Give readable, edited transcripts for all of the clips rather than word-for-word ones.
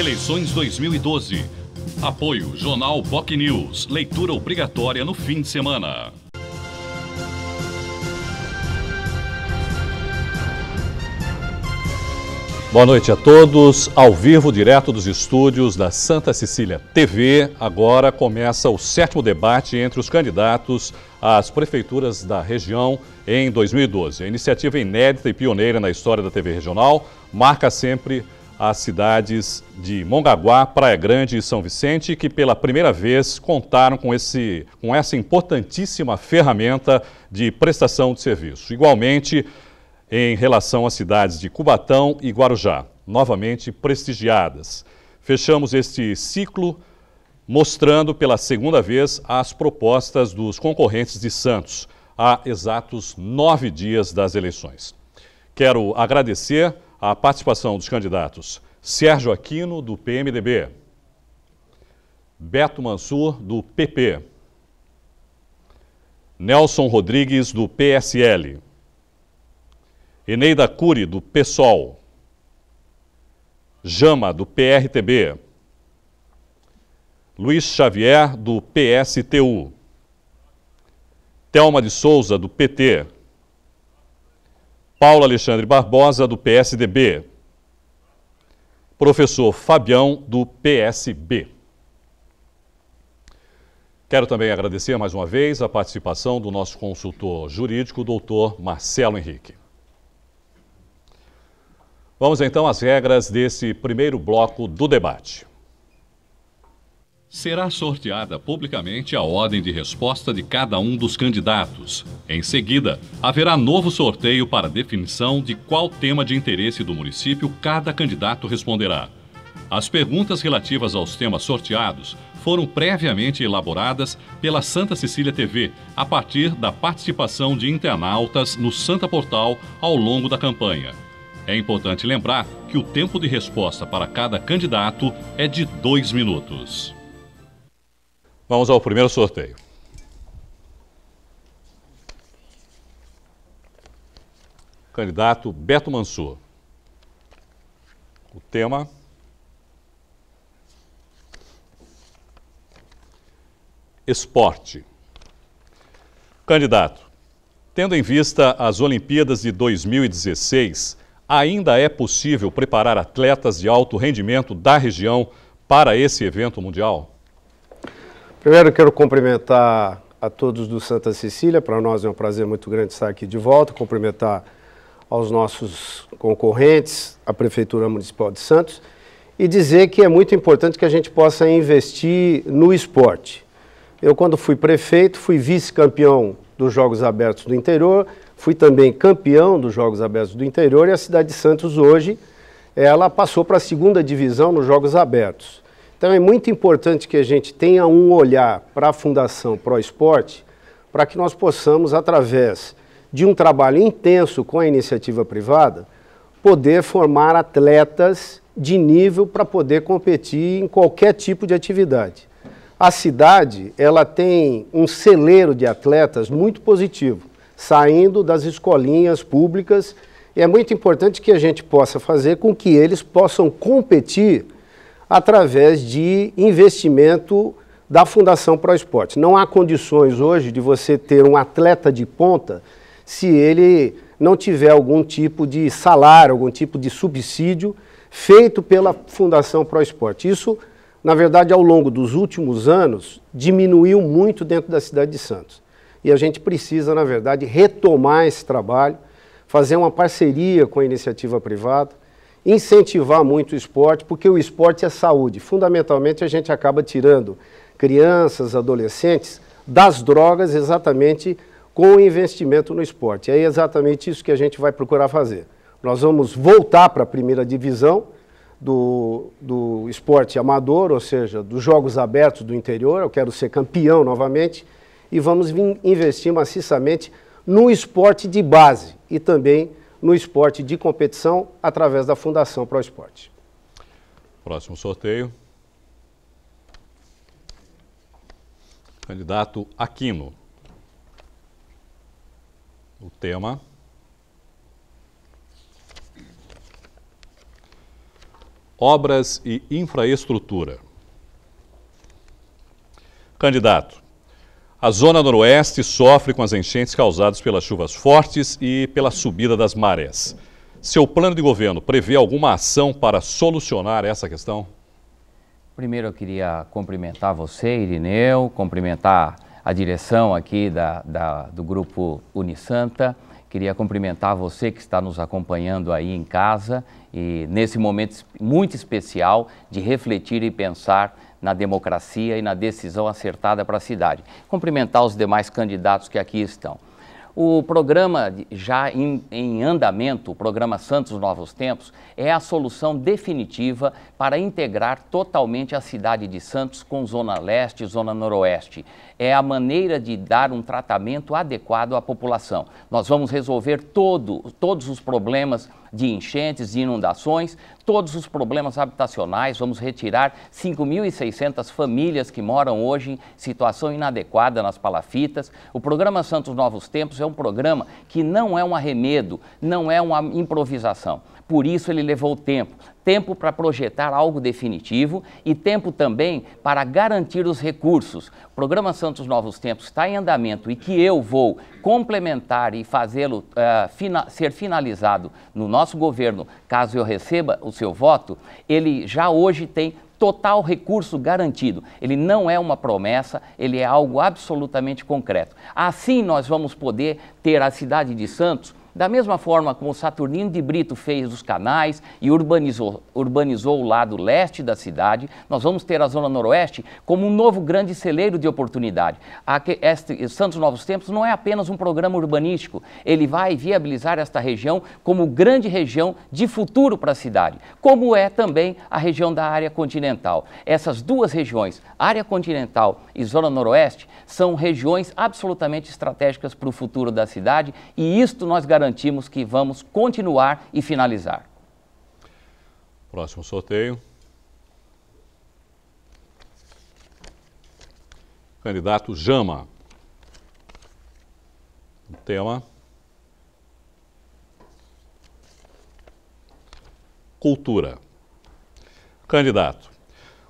Eleições 2012. Apoio Jornal POC News. Leitura obrigatória no fim de semana. Boa noite a todos. Ao vivo, direto dos estúdios da Santa Cecília TV. Agora começa o 7º debate entre os candidatos às prefeituras da região em 2012. A iniciativa inédita e pioneira na história da TV regional marca sempre as cidades de Mongaguá, Praia Grande e São Vicente, que pela primeira vez contaram com essa importantíssima ferramenta de prestação de serviço. Igualmente, em relação às cidades de Cubatão e Guarujá, novamente prestigiadas. Fechamos este ciclo mostrando pela segunda vez as propostas dos concorrentes de Santos, há exatos 9 dias das eleições. Quero agradecer a participação dos candidatos Sérgio Aquino, do PMDB, Beto Mansur, do PP, Nelson Rodrigues, do PSL, Eneida Cury, do PSOL, Jama, do PRTB, Luiz Xavier, do PSTU, Thelma de Souza, do PT, Paulo Alexandre Barbosa, do PSDB, professor Fabião, do PSB. Quero também agradecer mais uma vez a participação do nosso consultor jurídico, doutor Marcelo Henrique. Vamos então às regras desse primeiro bloco do debate. Será sorteada publicamente a ordem de resposta de cada um dos candidatos. Em seguida, haverá novo sorteio para definição de qual tema de interesse do município cada candidato responderá. As perguntas relativas aos temas sorteados foram previamente elaboradas pela Santa Cecília TV, a partir da participação de internautas no Santa Portal ao longo da campanha. É importante lembrar que o tempo de resposta para cada candidato é de 2 minutos. Vamos ao primeiro sorteio. Candidato Beto Mansur. O tema: esporte. Candidato, tendo em vista as Olimpíadas de 2016, ainda é possível preparar atletas de alto rendimento da região para esse evento mundial? Primeiro, quero cumprimentar a todos do Santa Cecília. Para nós é um prazer muito grande estar aqui de volta. Cumprimentar aos nossos concorrentes, a Prefeitura Municipal de Santos, e dizer que é muito importante que a gente possa investir no esporte. Eu, quando fui prefeito, fui vice-campeão dos Jogos Abertos do Interior, fui também campeão dos Jogos Abertos do Interior, e a cidade de Santos hoje, ela passou para a 2ª divisão nos Jogos Abertos. Então é muito importante que a gente tenha um olhar para a Fundação Pro Esporte, para que nós possamos, através de um trabalho intenso com a iniciativa privada, poder formar atletas de nível para poder competir em qualquer tipo de atividade. A cidade, ela tem um celeiro de atletas muito positivo, saindo das escolinhas públicas, e é muito importante que a gente possa fazer com que eles possam competir através de investimento da Fundação Pro Esporte. Não há condições hoje de você ter um atleta de ponta se ele não tiver algum tipo de salário, algum tipo de subsídio feito pela Fundação Pro Esporte. Isso, na verdade, ao longo dos últimos anos, diminuiu muito dentro da cidade de Santos. E a gente precisa, na verdade, retomar esse trabalho, fazer uma parceria com a iniciativa privada, incentivar muito o esporte, porque o esporte é saúde. Fundamentalmente, a gente acaba tirando crianças, adolescentes das drogas exatamente com o investimento no esporte. É exatamente isso que a gente vai procurar fazer. Nós vamos voltar para a 1ª divisão do esporte amador, ou seja, dos Jogos Abertos do Interior. Eu quero ser campeão novamente, e vamos investir maciçamente no esporte de base e também no esporte de competição através da Fundação Pro Esporte. Próximo sorteio. Candidato Aquino. O tema: obras e infraestrutura. Candidato, a Zona Noroeste sofre com as enchentes causadas pelas chuvas fortes e pela subida das marés. Seu plano de governo prevê alguma ação para solucionar essa questão? Primeiro eu queria cumprimentar você, Irineu, cumprimentar a direção aqui do Grupo Unisanta. Queria cumprimentar você que está nos acompanhando aí em casa e nesse momento muito especial de refletir e pensar na democracia e na decisão acertada para a cidade. Cumprimentar os demais candidatos que aqui estão. O programa já em andamento, o programa Santos Novos Tempos, é a solução definitiva para integrar totalmente a cidade de Santos com Zona Leste e Zona Noroeste. É a maneira de dar um tratamento adequado à população. Nós vamos resolver todos os problemas de enchentes, de inundações, todos os problemas habitacionais, vamos retirar 5.600 famílias que moram hoje em situação inadequada nas palafitas. O programa Santos Novos Tempos é um programa que não é um arremedo, não é uma improvisação. Por isso ele levou tempo para projetar algo definitivo e tempo também para garantir os recursos. O programa Santos Novos Tempos está em andamento e que eu vou complementar e fazê-lo ser finalizado no nosso governo, caso eu receba o seu voto, ele já hoje tem total recurso garantido. Ele não é uma promessa, ele é algo absolutamente concreto. Assim nós vamos poder ter a cidade de Santos da mesma forma como o Saturnino de Brito fez os canais e urbanizou o lado leste da cidade, nós vamos ter a Zona Noroeste como um novo grande celeiro de oportunidade. Santos Novos Tempos não é apenas um programa urbanístico, ele vai viabilizar esta região como grande região de futuro para a cidade, como é também a região da área continental. Essas duas regiões, área continental e Zona Noroeste, são regiões absolutamente estratégicas para o futuro da cidade e isto nós garantimos que vamos continuar e finalizar. Próximo sorteio. Candidato Jama. O tema: cultura. Candidato,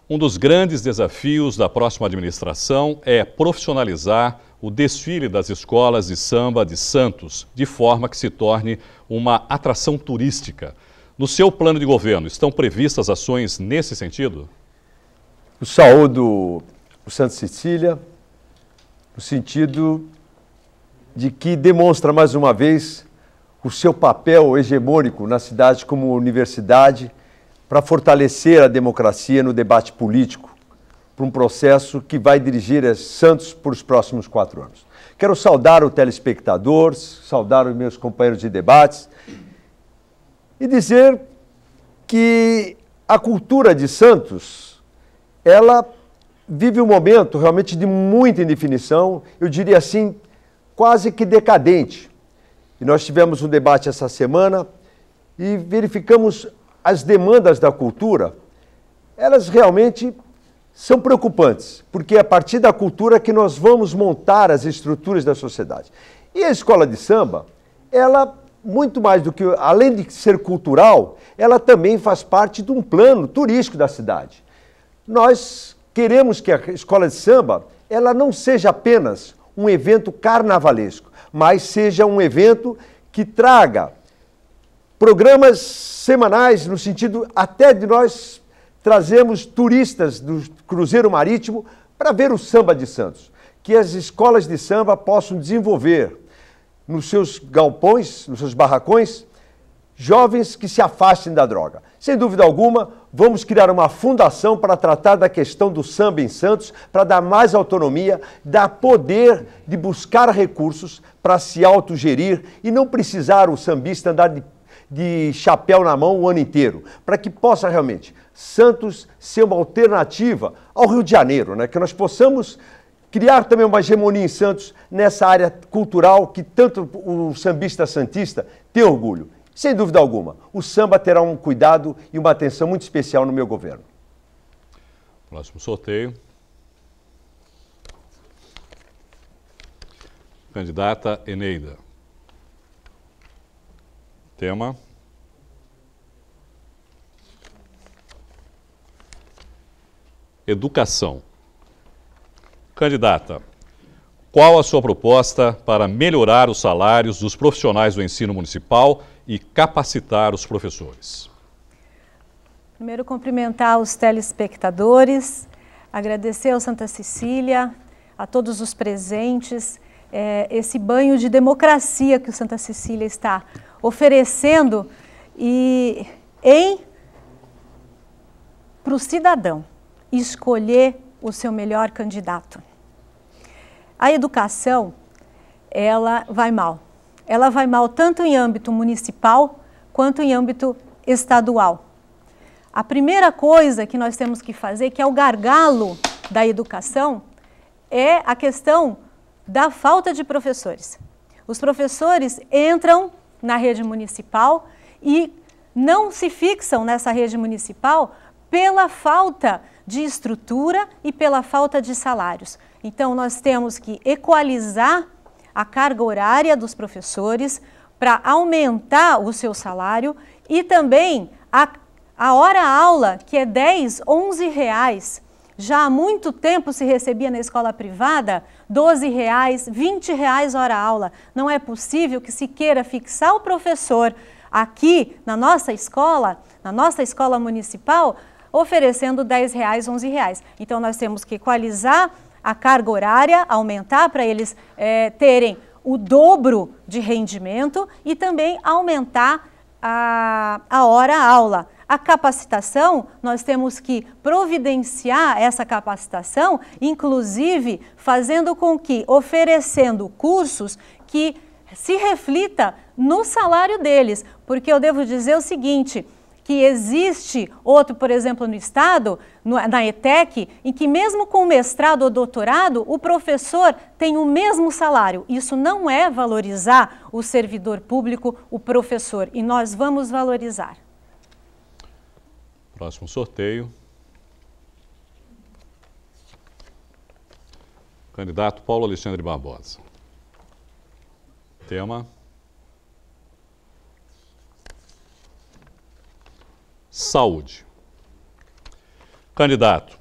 um dos grandes desafios da próxima administração é profissionalizar o desfile das escolas de samba de Santos, de forma que se torne uma atração turística. No seu plano de governo, estão previstas ações nesse sentido? Eu saúdo o Santa Cecília, no sentido de que demonstra mais uma vez o seu papel hegemônico na cidade como universidade para fortalecer a democracia no debate político, para um processo que vai dirigir a Santos por os próximos 4 anos. Quero saudar o telespectador, saudar os meus companheiros de debates e dizer que a cultura de Santos, ela vive um momento realmente de muita indefinição, eu diria assim, quase que decadente. E nós tivemos um debate essa semana e verificamos as demandas da cultura, elas realmente são preocupantes, porque é a partir da cultura que nós vamos montar as estruturas da sociedade. E a escola de samba, ela, muito mais do que, além de ser cultural, ela também faz parte de um plano turístico da cidade. Nós queremos que a escola de samba, ela não seja apenas um evento carnavalesco, mas seja um evento que traga programas semanais, no sentido até de nós trazemos turistas do cruzeiro marítimo para ver o samba de Santos. Que as escolas de samba possam desenvolver nos seus galpões, nos seus barracões, jovens que se afastem da droga. Sem dúvida alguma, vamos criar uma fundação para tratar da questão do samba em Santos, para dar mais autonomia, dar poder de buscar recursos para se autogerir e não precisar o sambista andar de chapéu na mão o ano inteiro, para que possa realmente Santos ser uma alternativa ao Rio de Janeiro, né? Que nós possamos criar também uma hegemonia em Santos nessa área cultural que tanto o sambista santista tem orgulho. Sem dúvida alguma, o samba terá um cuidado e uma atenção muito especial no meu governo. Próximo sorteio. Candidata Eneida. Tema: Educação. Candidata, qual a sua proposta para melhorar os salários dos profissionais do ensino municipal e capacitar os professores? Primeiro, cumprimentar os telespectadores, agradecer ao Santa Cecília, a todos os presentes, esse banho de democracia que o Santa Cecília está oferecendo para o cidadão escolher o seu melhor candidato. A educação, ela vai mal. Ela vai mal tanto em âmbito municipal quanto em âmbito estadual. A primeira coisa que nós temos que fazer, que é o gargalo da educação, é a questão da falta de professores. Os professores entram na rede municipal e não se fixam nessa rede municipal pela falta de estrutura e pela falta de salários. Então, nós temos que equalizar a carga horária dos professores para aumentar o seu salário e também a hora-aula, que é 10, 11 reais. Já há muito tempo se recebia na escola privada 12 reais, 20 reais hora-aula. Não é possível que se queira fixar o professor aqui na nossa escola municipal, oferecendo 10 reais, 11 reais. Então, nós temos que equalizar a carga horária, aumentar para eles terem o dobro de rendimento e também aumentar a hora-aula. A capacitação, nós temos que providenciar essa capacitação, inclusive fazendo com que, oferecendo cursos que se reflita no salário deles. Porque eu devo dizer o seguinte, que existe outro, por exemplo, no Estado, na ETEC, em que mesmo com mestrado ou doutorado, o professor tem o mesmo salário. Isso não é valorizar o servidor público, o professor, e nós vamos valorizar. Próximo sorteio. Candidato Paulo Alexandre Barbosa. Tema: saúde. Candidato,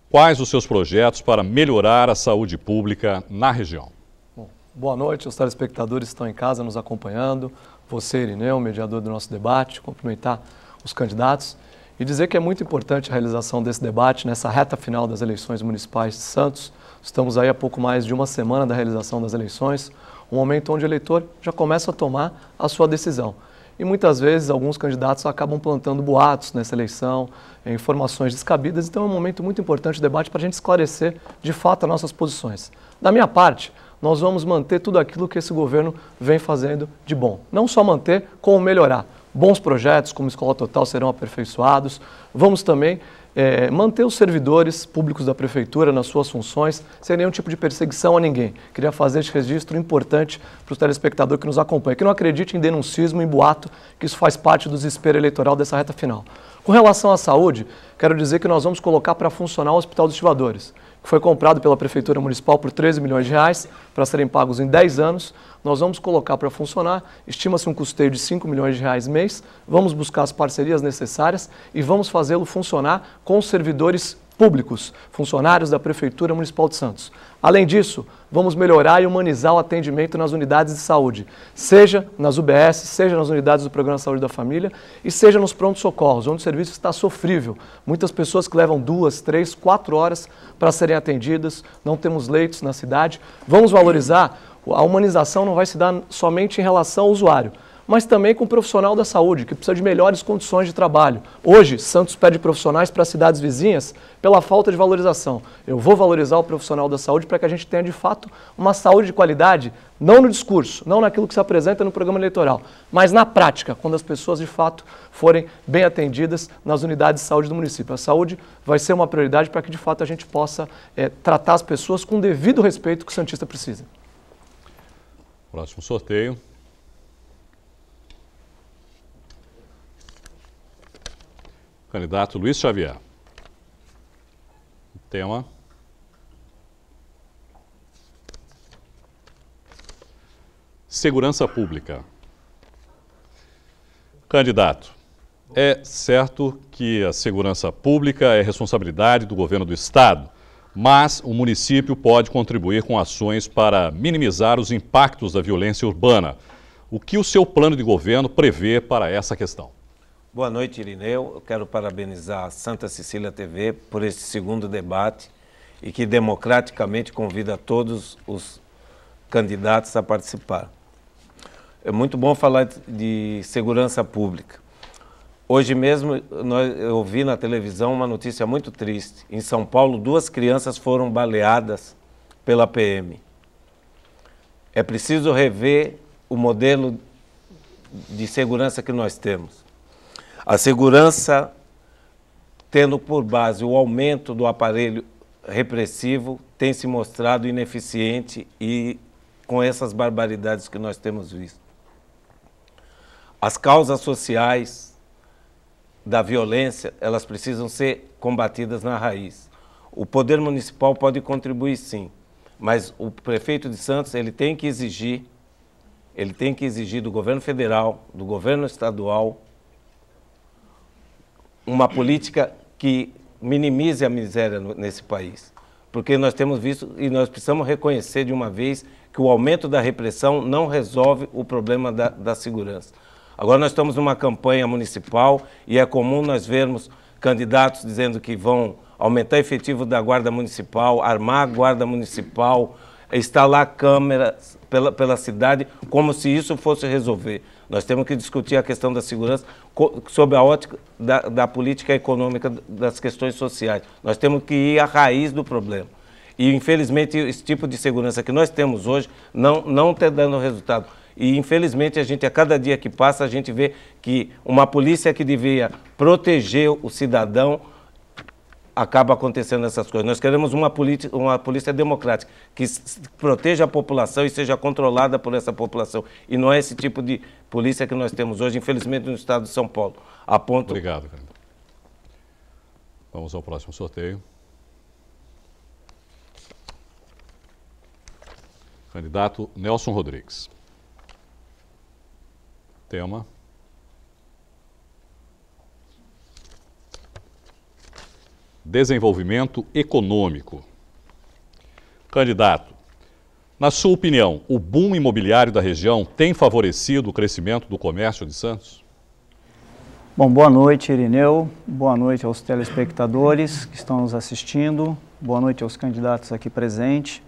quais os seus projetos para melhorar a saúde pública na região? Bom, boa noite, os telespectadores que estão em casa nos acompanhando. Você, Irineu, mediador do nosso debate, cumprimentar os candidatos e dizer que é muito importante a realização desse debate nessa reta final das eleições municipais de Santos. Estamos aí há pouco mais de uma semana da realização das eleições, um momento onde o eleitor já começa a tomar a sua decisão. E muitas vezes alguns candidatos acabam plantando boatos nessa eleição, informações descabidas, então é um momento muito importante o debate para a gente esclarecer de fato as nossas posições. Da minha parte, nós vamos manter tudo aquilo que esse governo vem fazendo de bom. Não só manter, como melhorar. Bons projetos, como Escola Total, serão aperfeiçoados. Vamos também manter os servidores públicos da Prefeitura nas suas funções, sem nenhum tipo de perseguição a ninguém. Queria fazer esse registro importante para o telespectador que nos acompanha, que não acredite em denuncismo, em boato, que isso faz parte do desespero eleitoral dessa reta final. Com relação à saúde, quero dizer que nós vamos colocar para funcionar o Hospital dos Estivadores, que foi comprado pela Prefeitura Municipal por 13 milhões de reais, para serem pagos em 10 anos. Nós vamos colocar para funcionar, estima-se um custeio de 5 milhões de reais mês, vamos buscar as parcerias necessárias e vamos fazê-lo funcionar com os servidores públicos, funcionários da Prefeitura Municipal de Santos. Além disso, vamos melhorar e humanizar o atendimento nas unidades de saúde, seja nas UBS, seja nas unidades do Programa de Saúde da Família e seja nos prontos-socorros, onde o serviço está sofrível. Muitas pessoas que levam 2, 3, 4 horas para serem atendidas, não temos leitos na cidade. Vamos valorizar. A humanização não vai se dar somente em relação ao usuário, mas também com o profissional da saúde, que precisa de melhores condições de trabalho. Hoje, Santos pede profissionais para cidades vizinhas pela falta de valorização. Eu vou valorizar o profissional da saúde para que a gente tenha, de fato, uma saúde de qualidade, não no discurso, não naquilo que se apresenta no programa eleitoral, mas na prática, quando as pessoas, de fato, forem bem atendidas nas unidades de saúde do município. A saúde vai ser uma prioridade para que, de fato, a gente possa tratar as pessoas com o devido respeito que o santista precisa. Próximo sorteio. Candidato Luiz Xavier. Tema: segurança pública. Candidato, É certo que a segurança pública é responsabilidade do governo do estado, mas o município pode contribuir com ações para minimizar os impactos da violência urbana. O que o seu plano de governo prevê para essa questão? Boa noite, Irineu. Eu quero parabenizar a Santa Cecília TV por esse segundo debate e que democraticamente convida todos os candidatos a participar. É muito bom falar de segurança pública. Hoje mesmo eu vi na televisão uma notícia muito triste. Em São Paulo, 2 crianças foram baleadas pela PM. É preciso rever o modelo de segurança que nós temos. A segurança, tendo por base o aumento do aparelho repressivo, tem se mostrado ineficiente e com essas barbaridades que nós temos visto. As causas sociais da violência, elas precisam ser combatidas na raiz. O poder municipal pode contribuir sim, mas o prefeito de Santos, ele tem que exigir do governo federal, do governo estadual, uma política que minimize a miséria nesse país. Porque nós temos visto e nós precisamos reconhecer de uma vez que o aumento da repressão não resolve o problema da segurança. Agora nós estamos numa campanha municipal e é comum nós vermos candidatos dizendo que vão aumentar o efetivo da Guarda Municipal, armar a Guarda Municipal, instalar câmeras pela cidade, como se isso fosse resolver. Nós temos que discutir a questão da segurança sob a ótica da política econômica, das questões sociais. Nós temos que ir à raiz do problema. E, infelizmente, esse tipo de segurança que nós temos hoje não está dando resultado. E, infelizmente, a cada dia que passa, a gente vê que uma polícia que devia proteger o cidadão acaba acontecendo essas coisas. Nós queremos uma polícia democrática, que proteja a população e seja controlada por essa população. E não é esse tipo de polícia que nós temos hoje, infelizmente, no estado de São Paulo. Obrigado, candidato. Vamos ao próximo sorteio. Candidato Nelson Rodrigues. Tema: desenvolvimento econômico. Candidato, na sua opinião, o boom imobiliário da região tem favorecido o crescimento do comércio de Santos? Bom, boa noite, Irineu. Boa noite aos telespectadores que estão nos assistindo. Boa noite aos candidatos aqui presentes.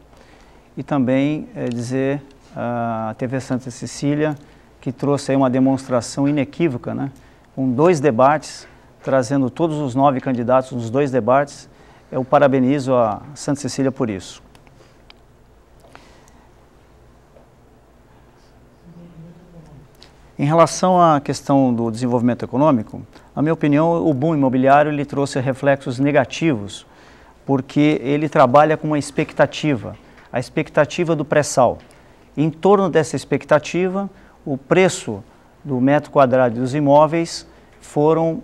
E também dizer à TV Santa Cecília que trouxe aí uma demonstração inequívoca, né? Com 2 debates, trazendo todos os 9 candidatos nos 2 debates. Eu parabenizo a Santa Cecília por isso. Em relação à questão do desenvolvimento econômico, na minha opinião, o boom imobiliário ele trouxe reflexos negativos, porque ele trabalha com uma expectativa, a expectativa do pré-sal. Em torno dessa expectativa, o preço do metro quadrado dos imóveis foram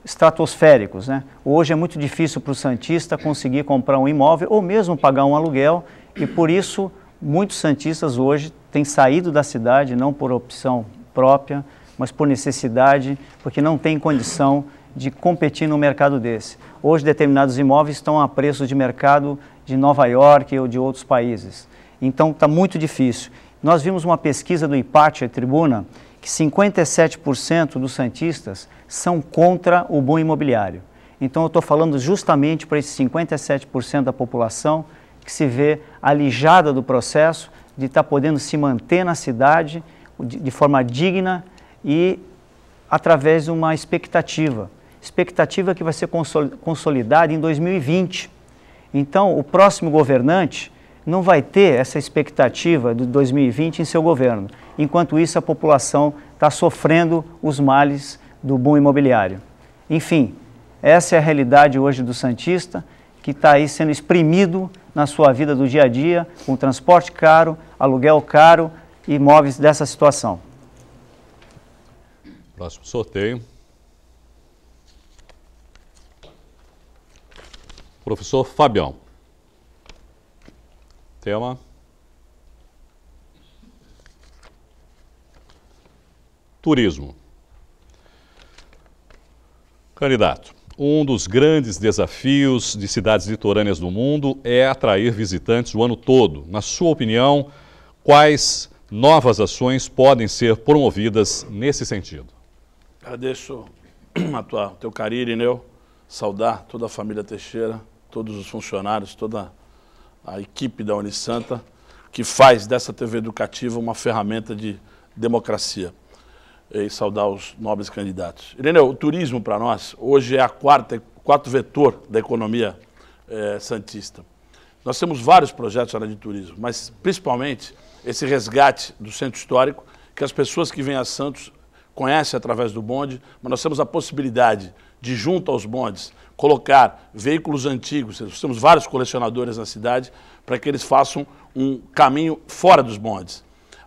estratosféricos, né? Hoje é muito difícil para o santista conseguir comprar um imóvel ou mesmo pagar um aluguel e por isso muitos santistas hoje têm saído da cidade, não por opção própria, mas por necessidade, porque não tem condição de competir no mercado desse. Hoje determinados imóveis estão a preços de mercado de Nova York ou de outros países. Então está muito difícil. Nós vimos uma pesquisa do IPAT, a Tribuna, que 57% dos santistas são contra o boom imobiliário. Então eu estou falando justamente para esses 57% da população que se vê alijada do processo de estar podendo se manter na cidade de forma digna e através de uma expectativa que vai ser consolidada em 2020. Então o próximo governante não vai ter essa expectativa de 2020 em seu governo. Enquanto isso, a população está sofrendo os males do boom imobiliário. Enfim, essa é a realidade hoje do santista, que está aí sendo exprimido na sua vida do dia a dia, com transporte caro, aluguel caro e imóveis dessa situação. Próximo sorteio. Professor Fabião. Tema: turismo. Candidato, um dos grandes desafios de cidades litorâneas do mundo é atrair visitantes o ano todo. Na sua opinião, quais novas ações podem ser promovidas nesse sentido? Agradeço o teu carinho, Irineu, saudar toda a família Teixeira, todos os funcionários, toda a equipe da Unisanta, que faz dessa TV educativa uma ferramenta de democracia. E saudar os nobres candidatos. Irineu, o turismo para nós hoje é quarto vetor da economia santista. Nós temos vários projetos na área de turismo, mas principalmente esse resgate do centro histórico, que as pessoas que vêm a Santos conhecem através do bonde, mas nós temos a possibilidade de, junto aos bondes, colocar veículos antigos, nós temos vários colecionadores na cidade, para que eles façam um caminho fora dos bondes.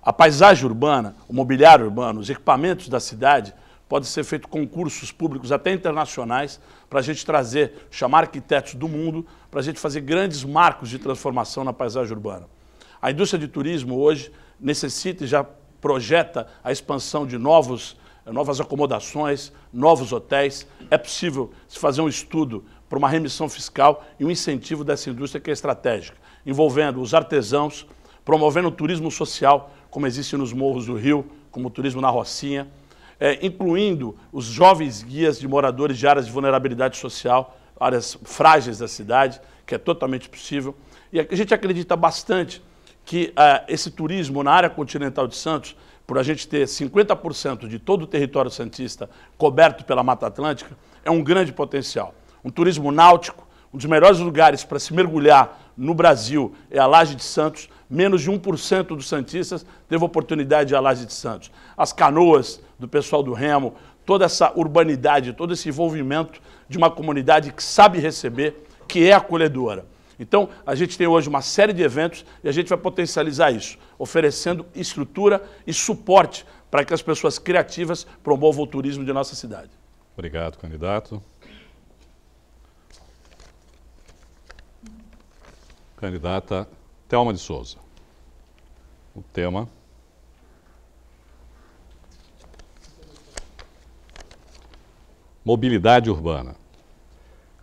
A paisagem urbana, o mobiliário urbano, os equipamentos da cidade, pode ser feito concursos públicos até internacionais para a gente trazer, chamar arquitetos do mundo, para a gente fazer grandes marcos de transformação na paisagem urbana. A indústria de turismo hoje necessita e já projeta a expansão de novas acomodações, novos hotéis. É possível se fazer um estudo para uma remissão fiscal e um incentivo dessa indústria que é estratégica, envolvendo os artesãos, promovendo o turismo social, como existe nos morros do Rio, como o turismo na Rocinha, incluindo os jovens guias de moradores de áreas de vulnerabilidade social, áreas frágeis da cidade, que é totalmente possível. E a gente acredita bastante que esse turismo na área continental de Santos, por a gente ter 50% de todo o território santista coberto pela Mata Atlântica, é um grande potencial. Um turismo náutico, um dos melhores lugares para se mergulhar no Brasil é a Laje de Santos. Menos de 1% dos santistas teve oportunidade de ir à Laje de Santos. As canoas do pessoal do Remo, toda essa urbanidade, todo esse envolvimento de uma comunidade que sabe receber, que é acolhedora. Então, a gente tem hoje uma série de eventos e a gente vai potencializar isso, oferecendo estrutura e suporte para que as pessoas criativas promovam o turismo de nossa cidade. Obrigado, candidato. Candidata Thelma de Souza. O tema: mobilidade urbana.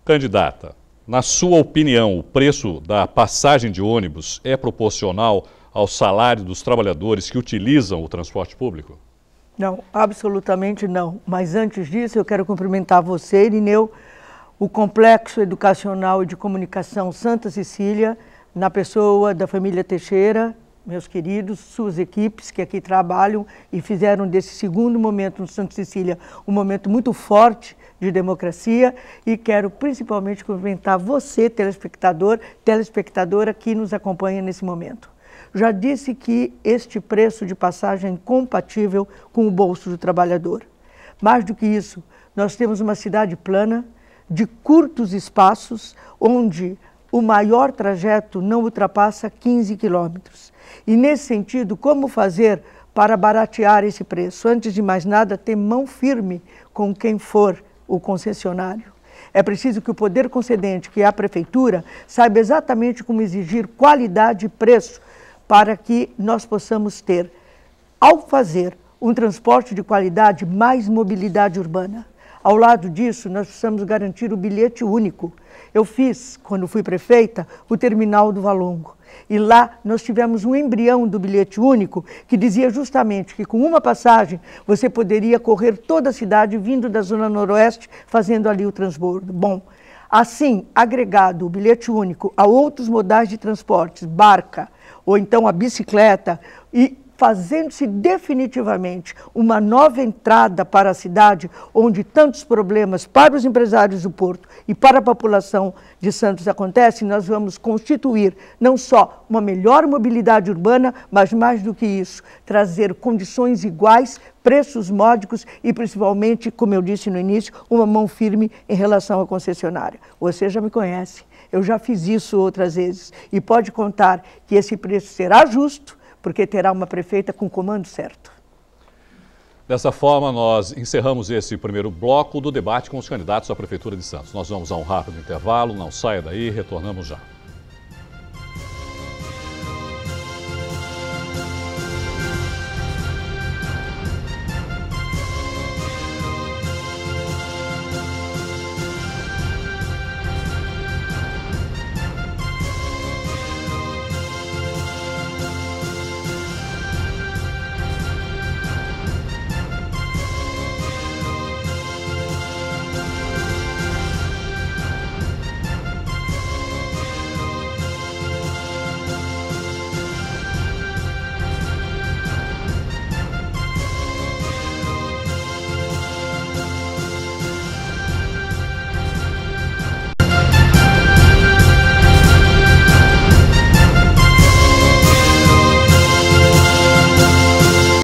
Candidata, na sua opinião, o preço da passagem de ônibus é proporcional ao salário dos trabalhadores que utilizam o transporte público? Não, absolutamente não. Mas antes disso, eu quero cumprimentar você, Irineu, o Complexo Educacional e de Comunicação Santa Cecília, na pessoa da família Teixeira, meus queridos, suas equipes que aqui trabalham e fizeram desse segundo momento no Santa Cecília um momento muito forte de democracia, e quero principalmente cumprimentar você, telespectadora que nos acompanha nesse momento. Já disse que este preço de passagem é incompatível com o bolso do trabalhador. Mais do que isso, nós temos uma cidade plana, de curtos espaços, onde o maior trajeto não ultrapassa 15 quilômetros. E nesse sentido, como fazer para baratear esse preço? Antes de mais nada, ter mão firme com quem for o concessionário. É preciso que o poder concedente, que é a prefeitura, saiba exatamente como exigir qualidade e preço para que nós possamos ter, ao fazer um transporte de qualidade, mais mobilidade urbana. Ao lado disso, nós precisamos garantir o bilhete único. Eu fiz, quando fui prefeita, o terminal do Valongo. E lá nós tivemos um embrião do bilhete único que dizia justamente que com uma passagem você poderia correr toda a cidade vindo da Zona Noroeste, fazendo ali o transbordo. Bom, assim, agregado o bilhete único a outros modais de transportes, barca ou então a bicicleta, e fazendo-se definitivamente uma nova entrada para a cidade, onde tantos problemas para os empresários do Porto e para a população de Santos acontecem, nós vamos constituir não só uma melhor mobilidade urbana, mas mais do que isso, trazer condições iguais, preços módicos e principalmente, como eu disse no início, uma mão firme em relação à concessionária. Você já me conhece, eu já fiz isso outras vezes e pode contar que esse preço será justo, porque terá uma prefeita com o comando certo. Dessa forma, nós encerramos esse primeiro bloco do debate com os candidatos à Prefeitura de Santos. Nós vamos a um rápido intervalo, não saia daí, retornamos já.